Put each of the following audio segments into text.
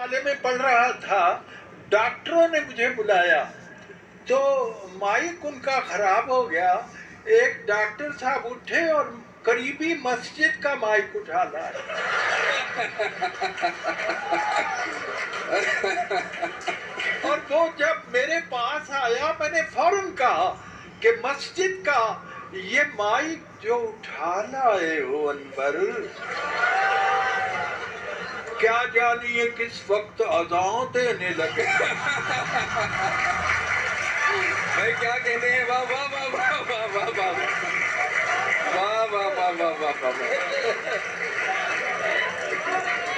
वाले में पढ़ रहा था, डॉक्टरों ने मुझे बुलाया तो माइक उनका खराब हो गया। एक डॉक्टर साहब उठे और करीबी मस्जिद का माइक उठा लाए। और वो जब मेरे पास आया, मैंने फौरन कहा कि मस्जिद का ये माइक जो उठा लाए हो अनवर, क्या जानिए किस वक्त अज़ान देने लगे। भाई क्या कहते हैं, वाह वाह वाह वाह वाह वाह वाह वाह वाह वाह वाह वाह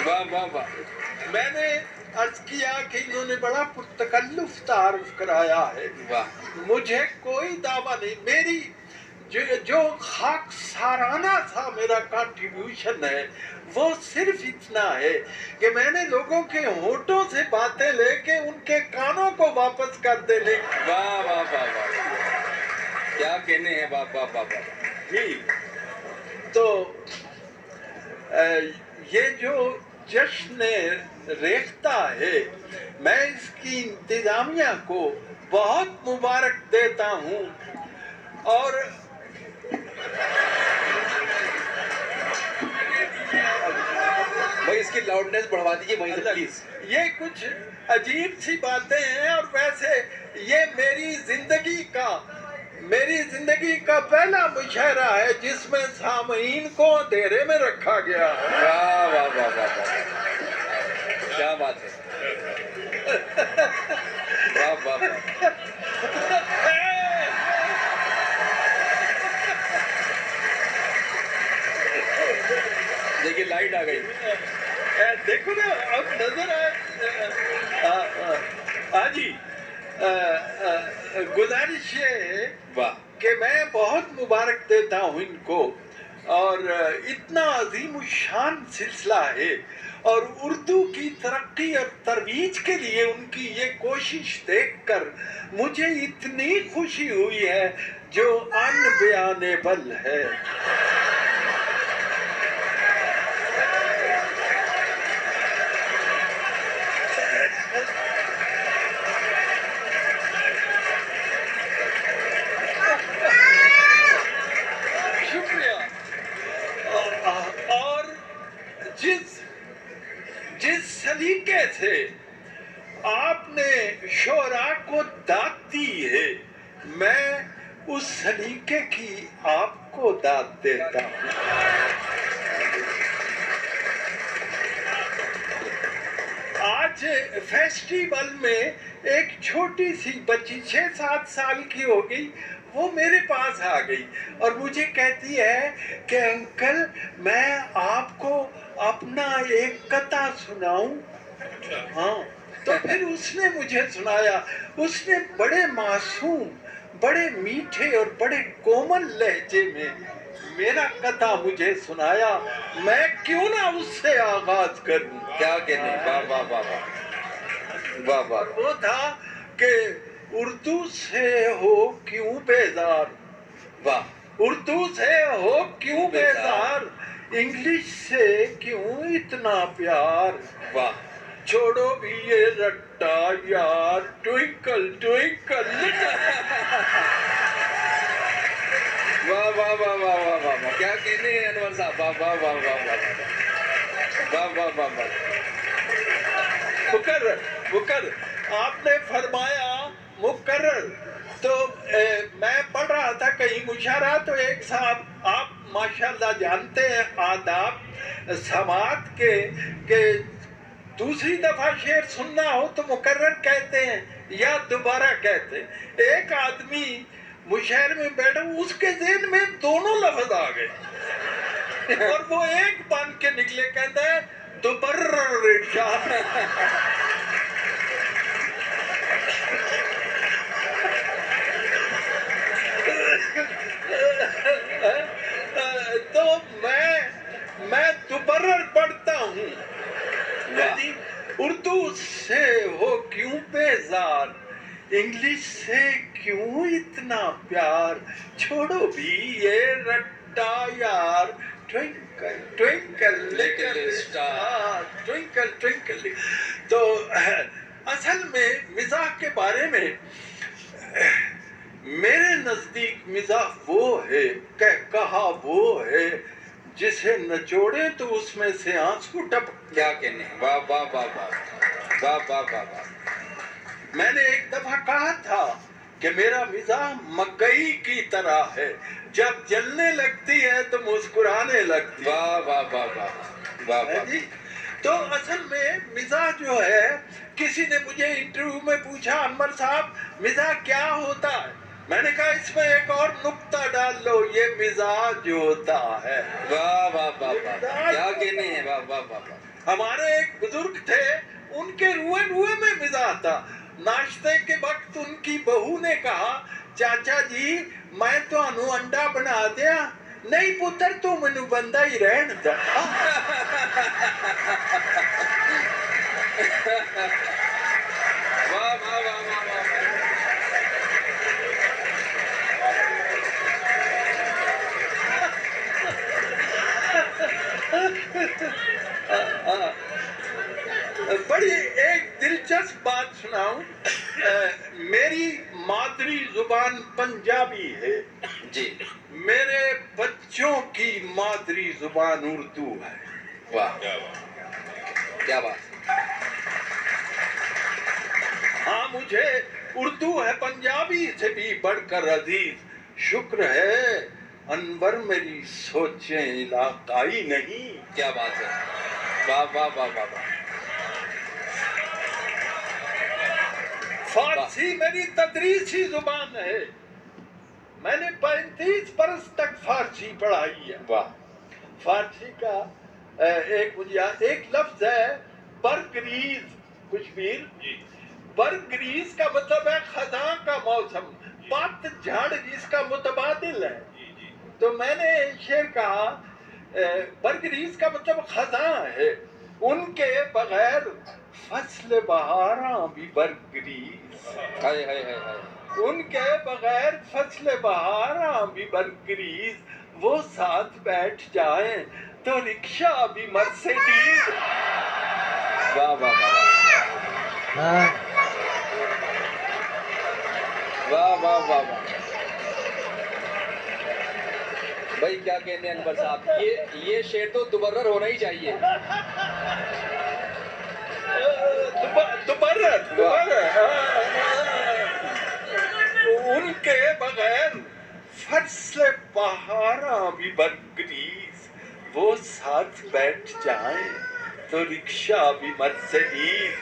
वाह वाह वाह। मैंने अर्ज किया कि इन्होंने बड़ा पुरतकल्लुफ तारुफ कराया है। वाह। मुझे कोई दावा नहीं, मेरी जो खाक साराना सा मेरा कंट्रीब्यूशन है वो सिर्फ इतना है कि मैंने लोगों के होठों से बातें लेके उनके कानों को वापस कर देने। वाह वाह वाह वाह, क्या कहने हैं, वाह वाह वाह वाह जी। तो ये जो जश्न रेख्ता है, मैं इसकी इंतजामिया को बहुत मुबारक देता हूँ। और भाई इसकी लाउडनेस बढ़वा दीजिए वहीं से प्लीज। ये कुछ अजीब सी बातें हैं, और वैसे ये मेरी जिंदगी का पहला मुशायरा है जिसमें सामीन को अंधेरे में रखा गया है। वाह वाह वाह वाह वाह, क्या बात है, वाह वाह वाह। देखिए लाइट आ गई, देखो ना, अब नजर आए। हाजी, गुजारिश है वाह कि मैं बहुत मुबारक देता हूँ इनको, और इतना अजीम शान सिलसिला है, और उर्दू की तरक्की और तरवीज के लिए उनकी ये कोशिश देखकर मुझे इतनी खुशी हुई है जो अनबयानेबल है। जिस सलीके से आपने शोरा को दाद दी है, मैं उस सलीके की आपको दाद देता हूँ। आज फेस्टिवल में एक छोटी सी बच्ची 6-7 साल की हो गई, वो मेरे पास आ गई और मुझे कहती है कि अंकल मैं आपको अपना एक कथा सुनाऊं। हाँ, तो फिर उसने मुझे सुनाया। उसने बड़े मासूम, बड़े मीठे और बड़े कोमल लहजे में मेरा कथा मुझे सुनाया। मैं क्यों ना उससे आगाज करूं। क्या कहने, वाह वाह वाह वाह वाह वाह। वो था कि उर्दू से हो क्यों बेजार, वाह, उर्दू से हो क्यों बेजार, इंग्लिश से क्यों इतना प्यार, वाह, छोड़ो भी ये रट्टा यार, ट्विंकल ट्विंकल। वाह वाह वाह वाह वाह वाह वाह, क्या कहने हैं अनवर साहब, वाह वाह वाह वाह वाह वाह वाह वाह वाह। मुकर्रर आपने फरमाया मुकर्रर, तो मैं पढ़ रहा था कहीं मुशायरा, तो एक साहब, आप माशाल्लाह जानते हैं आदाब समात के दूसरी दफा शेर सुनना हो तो मुकर्रर कहते हैं या दोबारा कहते हैं। एक आदमी मुशायरे में बैठा, उसके ज़हन में दोनों लफ्ज आ गए और वो एक बन के निकले, कहता है दोबर्र इरशाद। तो मैं दुबर्र पढ़ता हूँ। उर्दू से हो क्यों बेजार, इंग्लिश से क्यों इतना प्यार, छोड़ो भी ये रट्टा यार, twinkle twinkle Little star. Twinkle twinkle. तो असल में मिजाह के बारे में मेरे नजदीक मिजाह वो है, कहा वो है जिसे नचोड़े तो उसमें से आंसू टपक। क्या कहने हैं, वाह वाह वाह वाह वाह वाह वाह वाह। मैंने एक दफा कहा था कि मेरा मिजाह मकई की तरह है, जब जलने लगती है तो मुस्कुराने लगती है। वाह वाह वाह वाह वाह है वाह। जी। तो असल में मिजाह जो है, किसी ने मुझे इंटरव्यू में पूछा, अनवर साहब मिजाह क्या होता है? मैंने कहा इसमें एक और नुक्ता डाल लो, ये मिजाज होता है। वाह वाह वाह वाह, क्या कहने हैं, वाह वाह वाह वाह। हमारे एक बुजुर्ग थे, उनके रुए रुए में मिजाज था। नाश्ते के वक्त उनकी बहू ने कहा, चाचा जी मैं तो अनु अंडा बना दिया। नहीं पुत्र तू मैनू बंदा ही रहन दा। वाह वाह वाह वाह वाह। बड़ी एक दिलचस्प बात सुनाऊं। मेरी मादरी जुबान पंजाबी है जी, मेरे बच्चों की मादरी जुबान उर्दू है। वाह क्या बात। हाँ मुझे उर्दू है पंजाबी से भी बढ़कर अजीज। शुक्र है अनवर मेरी सोचें इलाकाई नहीं। क्या बात है, वाह वाह वाह वाह वाह। फारसी मेरी तदरीसी जुबान है, मैंने 35 बरस तक फारसी पढ़ाई है। वाह। फारसी का एक लफ्ज है बरगरीज। कुशबीर बरगरीज का मतलब है खजा का मौसम, पतझड़ जिसका मुतबादिल है। तो मैंने शेर कहा बरगरीज का मतलब खजा है, उनके बगैर फसल बहारा भी बरगरीज। हाय हाय हाय हाय। उनके बगैर फसल बहारा भी बरगरीज, वो साथ बैठ जाएं तो रिक्शा भी मर्सिडीज। वाह वाह वाह वाह वाह वाह वाह। भाई क्या कहने हैं अनवर साहब, ये शेर तो दुबर्रर होना ही चाहिए। उनके बगैर फसल बहारा भी बरगरीज, वो साथ बैठ जाएं तो रिक्शा भी मर्सिडीज।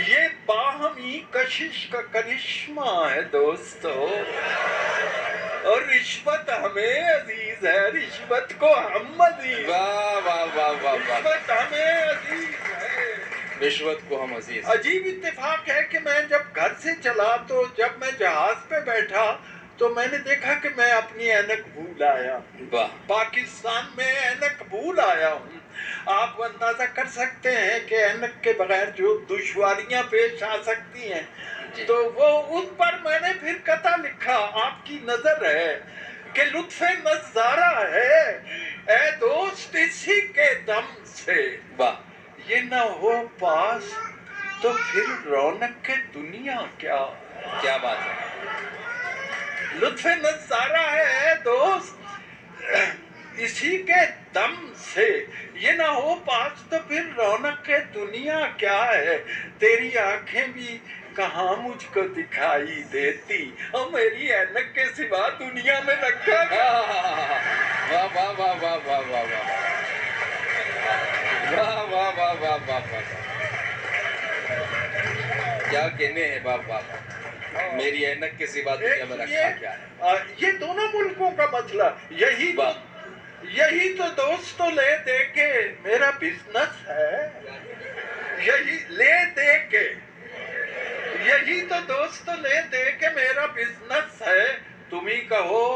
ये बाहमी कशिश का करिश्मा है दोस्तों, और रिश्वत हमें अजीज है, रिश्वत को हम अजीज। वाह वाह वाह वाह वाह। रिश्वत हमें अजीज है, रिश्वत को हम अजीज। अजीब इत्तेफाक है कि मैं जब घर से चला तो जब मैं जहाज पे बैठा तो मैंने देखा कि मैं अपनी ऐनक भूल आया। वाह। पाकिस्तान में ऐनक भूल आया हूँ। आप अंदाजा कर सकते हैं कि ऐनक के बगैर जो दुश्वारियां पेश आ सकती हैं, तो वो उन पर मैंने फिर कथा लिखा। आपकी नजर है कि लुत्फे नजारा है ए दोस्त इसी के दम से। वाह। ये न हो पास तो फिर रौनक के दुनिया क्या। क्या बात है। लुत्फे नजारा है दोस्त इसी के दम से, ये ना हो पास तो फिर रौनक के दुनिया क्या है। तेरी आंखें भी कहाँ मुझको दिखाई देती, और मेरी ऐनक के सिवा दुनिया में रखा गया। वाह वाह वाह वाह वाह वाह वाह वाह वाह वाह वाह वाह वाह। क्या कहने हैं, वाह वाह। मेरी ऐनक के सिवा दुनिया में रखा क्या है। ये दोनों मुल्कों का मसला यही तो दोस्तों ले दे के मेरा बिजनेस है। यही ले दे के, यही तो दोस्तों ले दे के मेरा बिजनेस है। तुम ही कहो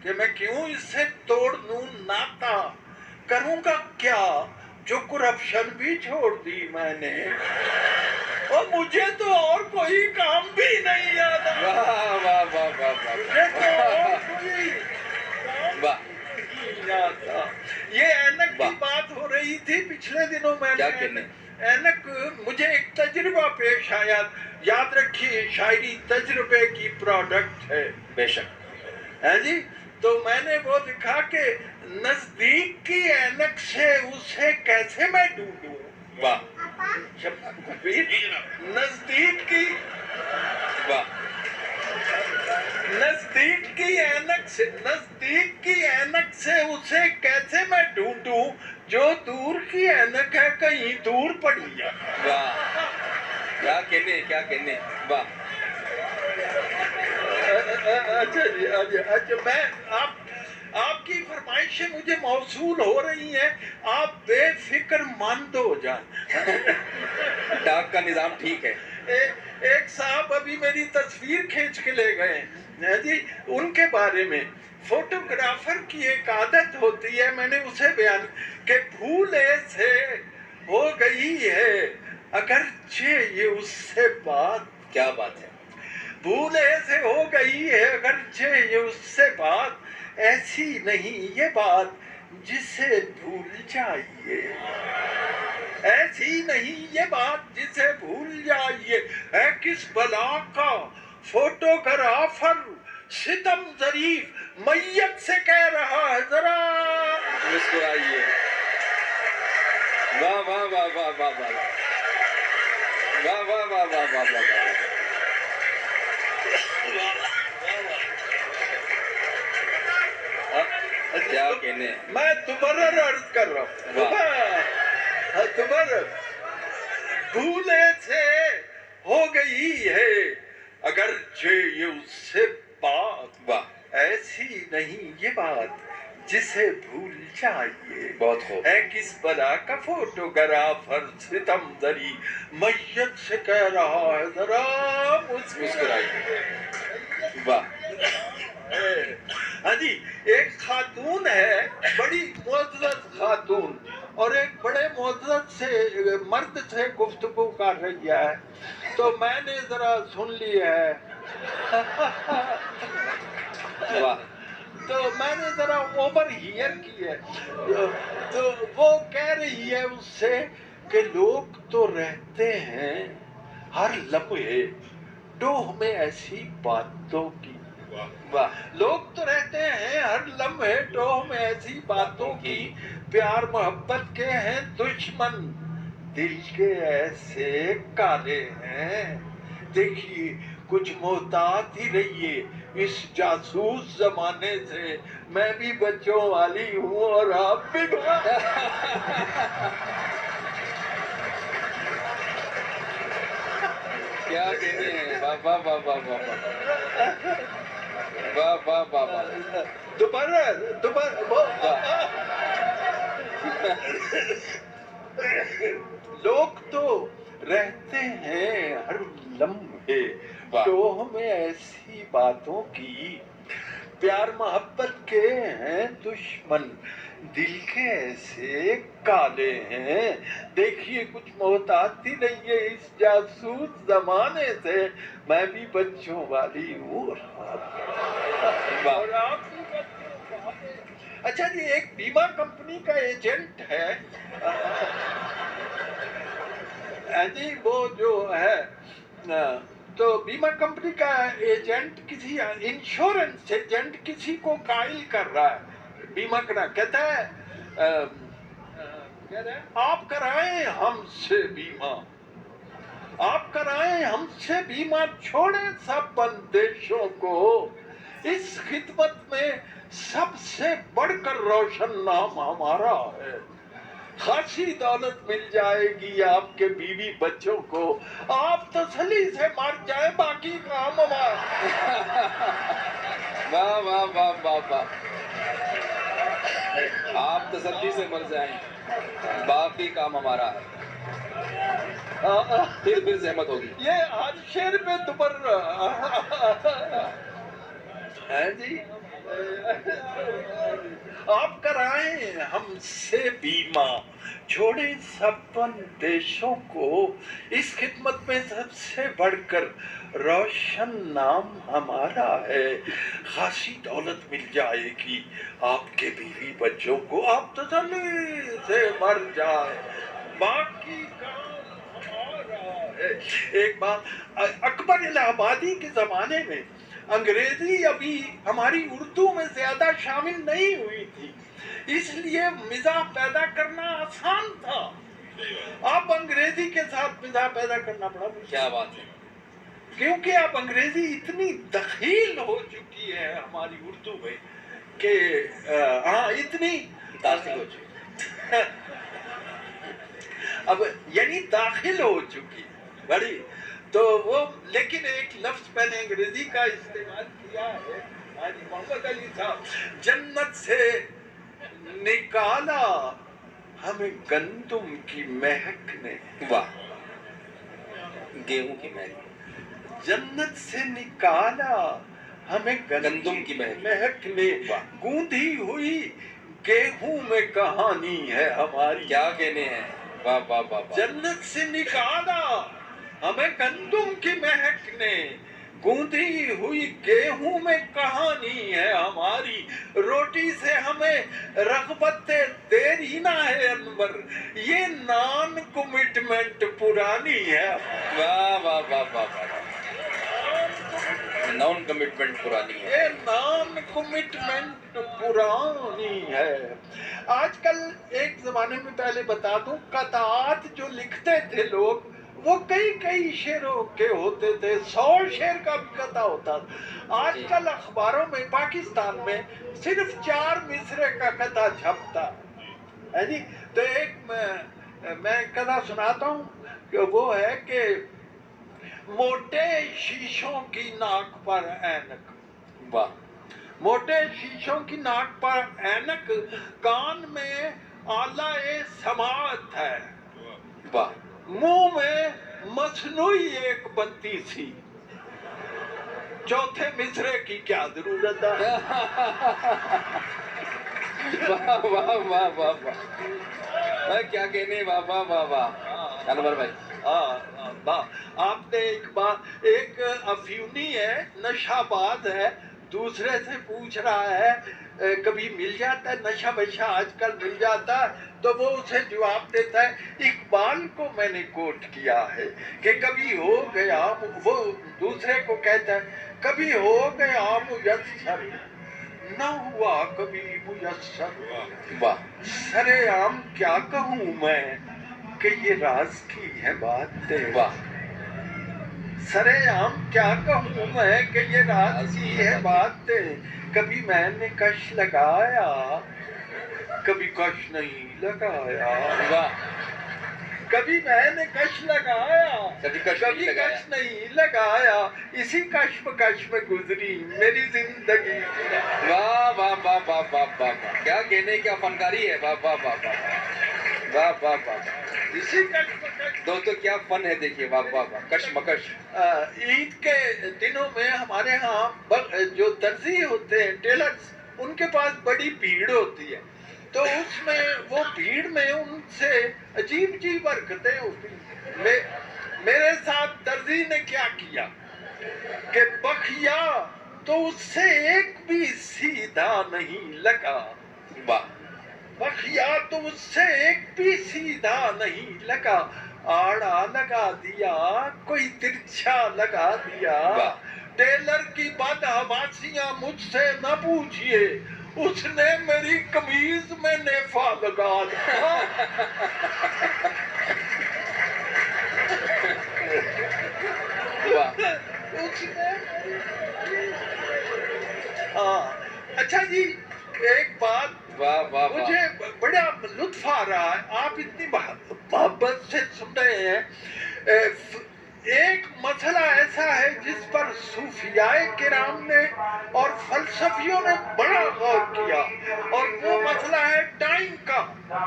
कि मैं क्यों इससे तोड़ दूं नाता, करूंगा क्या जो करप्शन भी छोड़ दी मैंने, और मुझे तो और कोई काम भी नहीं आता। वाह वाह वाह वाह वाह। मुझे तो और कोई काम वाह। नहीं आता। یہ اینک کی واہ۔ بات ہو رہی تھی پچھلے دنوں میں کیا نے کہنے؟ اینک مجھے ایک تجربہ پیش آیا. یاد رکھیے شاعری تجربے کی پروڈکٹ ہے. بے شک. ہے جی. تو میں نے وہ لکھا کہ نزدیک کی اینک سے اسے کیسے میں ڈھونڈوں. واہ نزدیک کی واہ. نزدیک کی اینک سے اسے کیسے میں ڈھونڈوں جو دور کی اینک ہے کہیں دور پڑی ہے. واہ کیا کہنے. واہ. اچھا جی اچھا میں آپ کی فرمائشیں مجھے موصول ہو رہی ہیں. آپ بے فکر مند ہو جائیں. ڈاک کا نظام ٹھیک ہے. ایک صاحب ابھی میری تصویر کھینچ کے لے گئے ہیں جی. ان کے بارے میں فوٹوگرافر کی ایک عادت ہوتی ہے, میں نے اسے بیان کہ بھولے سے ہو گئی ہے اگرچہ یہ اس سے بات. کیا بات ہے. بھولے سے ہو گئی ہے اگرچہ یہ اس سے بات, ایسی نہیں یہ بات جسے بھول جائیے. ایسی نہیں یہ بات جسے بھول جائیے. ہے کس بلا کا فوٹوگرافر ستم ظریف میت سے کہہ رہا ہے ذرا مسکرائیے. واہ واہ واہ واہ واہ واہ واہ واہ واہ واہ واہ واہ. کیا کہنے. میں تمہارا عرض کر رہا ہوں. تمہارا بھولے سے ہو گئی ہے اگرچہ یہ اس سے بات. واہ ایسی نہیں یہ بات جسے بھول جائیے. بہت خوب. ہے کس بلا کا فوٹوگرافر ستم ظری میت سے کہہ رہا ہے ذرا مسکرائیے. واہ. ہاں جی. ایک خاتون ہے بڑی معزز خاتون اور ایک بڑے معزز سے مرد سے گفتگو کر رہی ہے. تو میں نے ذرا سن لی ہے. واہ. تو میں نے ذرا اوور ہیئر کی ہے. تو وہ کہہ رہی ہے اس سے کہ لوگ تو رہتے ہیں ہر لمحے ٹوہ میں ایسی باتوں کی. واہ. لوگ تو رہتے ہیں ہر لمحے ٹوہ میں ایسی باتوں کی, پیار محبت کے ہیں دشمن دل کے ایسے کالے ہیں. دیکھیے کچھ محتاط ہی رہیے اس جاسوس زمانے سے, میں بھی بچوں والی ہوں اور آپ بھی. کیا کہنے ہیں. واہ واہ واہ واہ واہ واہ واہ واہ واہ. لوگ تو رہتے ہیں ہر لمحے ٹوہ میں ایسی باتوں کی, پیار محبت کے ہیں دشمن دل کے ایسے کالے ہیں. دیکھیے کچھ محتاطی رہیے اس جاسوس زمانے سے, میں بھی بچوں والی ہوں اور آپ بھی بچوں والے. اچھا جی. ایک بیمہ کمپنی کا ایجنٹ ہے جی, وہ جو ہے تو بیمہ کمپنی کا ایجنٹ کسی انشورنس ایجنٹ کسی کو قائل کر رہا ہے بیمہ کرنا. کہتا ہے آپ کرائیں ہم سے بیمہ, آپ کرائیں ہم سے بیمہ, چھوڑیں سب بندشوں کو, اس خدمت میں سب سے بڑھ کر روشن نام ہمارا ہے. خاصی دولت مل جائے گی آپ کے بیوی بچوں کو, آپ تسلی سے مر جائیں باقی کام ہمارا. واہ واہ واہ واہ واہ. آپ تسلی سے مر جائیں باقی کام ہمارا ہے. پھر زحمت ہوگی. یہ ہر شعر پہ تمر ہے جی. آپ کرائیں ہم سے بیمہ، چھوڑیں سب دیشوں کو، اس خدمت میں سب سے بڑھ کر روشن نام ہمارا ہے۔ خاصی دولت مل جائے گی آپ کے بیوی بچوں کو، آپ تسلی سے مر جائے، باقی کام ہمارا ہے۔ ایک بات، اکبر الہ آبادی کے زمانے میں انگریزی ابھی ہماری اردو میں زیادہ شامل نہیں ہوئی تھی، اس لیے مزاح پیدا کرنا آسان تھا۔ اب انگریزی کے ساتھ مزاح پیدا کرنا بڑا مشکل، کیا بات ہے، کیونکہ اب انگریزی اتنی دخیل ہو چکی ہے ہماری اردو میں کہ ہاں اتنی داخل ہو چکی، اب یعنی داخل ہو چکی بڑی، تو وہ لیکن ایک لفظ میں نے انگریزی کا استعمال کیا ہے، حاجی محمد علی صاحب، جنت سے نکالا ہمیں گندم کی مہک نے، واہ، گیہوں کی مہک، جنت سے نکالا ہمیں گندم کی مہک نے، گوندھی ہوئی گیہوں میں کہانی ہے ہماری، کیا کہنے ہیں، واہ واہ واہ واہ، جنت سے نکالا ہمیں گندم کی مہک نے، گوندھی ہوئی گیہوں میں کہانی ہے ہماری، روٹی سے ہمیں رغبت دیرینہ ہے انور، یہ نان کمٹمنٹ پرانی ہے، واہ واہ واہ واہ واہ، نان کمٹمنٹ پرانی ہے، یہ نان کمٹمنٹ پرانی ہے۔ آج کل ایک زمانے میں پہلے بتا دوں، قطعات جو لکھتے تھے لوگ وہ کئی شعروں کے ہوتے تھے، 100 شعر کا بھی قطع ہوتا تھا۔ آج کل اخباروں میں پاکستان میں صرف 4 مصرے کا قطع چھپتا ہے جی۔ تو ایک میں قطع سناتا ہوں کہ وہ ہے کہ موٹے شیشوں کی ناک پر اینک، واہ، موٹے شیشوں کی ناک پر اینک، کان میں آلہ سماعت ہے، واہ، منہ میں مصنوعی ایک بتی سی، چوتھے مصرے کی کیا ضرورت ہے؟ واہ واہ واہ واہ واہ، کیا کہنے، واہ واہ واہ واہ، انور بھائی، آپ نے ایک بات، ایک افیونی ہے، نشہ باز ہے، دوسرے سے پوچھ رہا ہے کبھی مل جاتا ہے نشہ وشہ آج کل مل جاتا ہے، تو وہ اسے جواب دیتا ہے، اقبال کو میں نے کوٹ کیا ہے کہ کبھی ہو گیا، وہ دوسرے کو کہتا ہے کبھی ہو گیا میسر، نہ ہوا کبھی میسر، واہ، سرے عام کیا کہوں میں کہ یہ راز کی ہے باتیں، واہ، سرے عام کیا کہوں میں کہ یہ راز کی ہے باتیں، کبھی میں نے کش لگایا کبھی کش نہیں لگایا، واہ، کبھی میں نے کش لگایا کبھی کش نہیں لگایا، اسی کشمکش میں گزری میری زندگی، واہ واہ واہ واہ واہ واہ، کیا کہنے، کیا فنکاری ہے، واہ واہ واہ واہ واہ واہ واہ، اسی کشمکش دوستو کیا فن ہے، دیکھیے، واہ واہ واہ، کشمکش، عید کے دنوں میں ہمارے ہاں جو درزی ہوتے ہیں ٹیلرز، ان کے پاس بڑی بھیڑ ہوتی ہے، تو اس میں وہ بھیڑ میں ان سے عجیب حرکتیں ہوتی ہیں۔ میرے ساتھ درزی نے کیا کیا کہ بخیا تو اس سے ایک بھی سیدھا نہیں لگا، واہ، بخیا تو اس سے ایک بھی سیدھا نہیں لگا، آڑا لگا دیا کوئی ترچھا لگا دیا، ٹیلر کی بدحواسیاں مجھ سے نہ پوچھئے، اس نے میری قمیض میں نیفا لگا دیا، اس نے اچھا جی، ایک بات واہ واہ، مجھے بڑا لطف آ رہا ہے، آپ اتنی محبت سے سن رہے ہیں، ایک مسئلہ ایسا ہے جس پر صوفیاء کرام نے اور فلسفیوں نے بڑا غور کیا، اور وہ مسئلہ ہے ٹائم کا،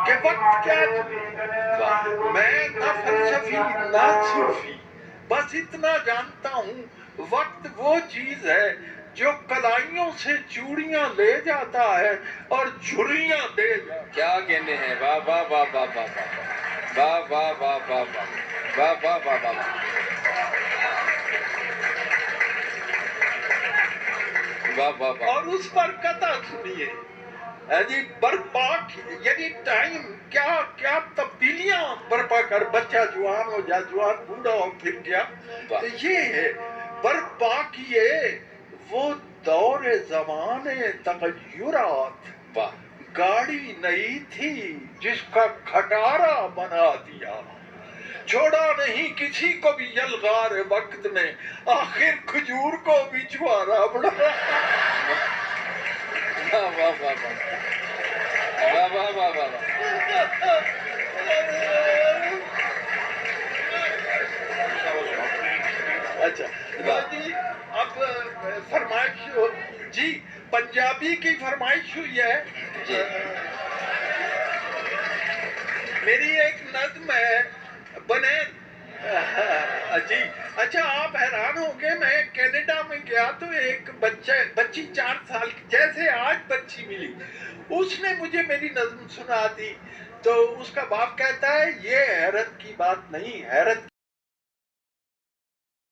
کہ وقت کیا چیز، میں نہ فلسفی نہ صوفی، بس اتنا جانتا ہوں وقت وہ چیز ہے जो कलाइयों से चूड़ियां ले जाता है और झुर्रियां दे जाता है। क्या कहने हैं, वाह वाह वाह वाह वाह वाह वाह वाह वाह वाह वाह वाह वाह वाह वाह वाह वाह वाह। और उस पर कथा सुनिए जी, बर्पा यानी टाइम क्या क्या तब्दीलियां बर्पा कर बच्चा जवान हो जा, जवान बूढ़ा हो, फिर क्या। वाह। तो ये है बर्पा किए वो दौरे जमाने तगय्युरात, वाह गाड़ी नई थी जिसका खटारा बना दिया, छोड़ा नहीं किसी को भी यलगार वक्त ने, आखिर खजूर को भी छुआरा बना। वाह वाह वाह वाह वाह वाह वाह वाह। अच्छा जी, अब फरमाइश जी, पंजाबी की फरमाइश हुई है जी। मेरी एक नज्म है बने जी। अच्छा, आप हैरान होंगे, मैं कनाडा में गया तो एक बच्ची 4 साल की, जैसे आज बच्ची मिली, उसने मुझे मेरी नज्म सुना दी। तो उसका बाप कहता है ये हैरत की बात नहीं, हैरत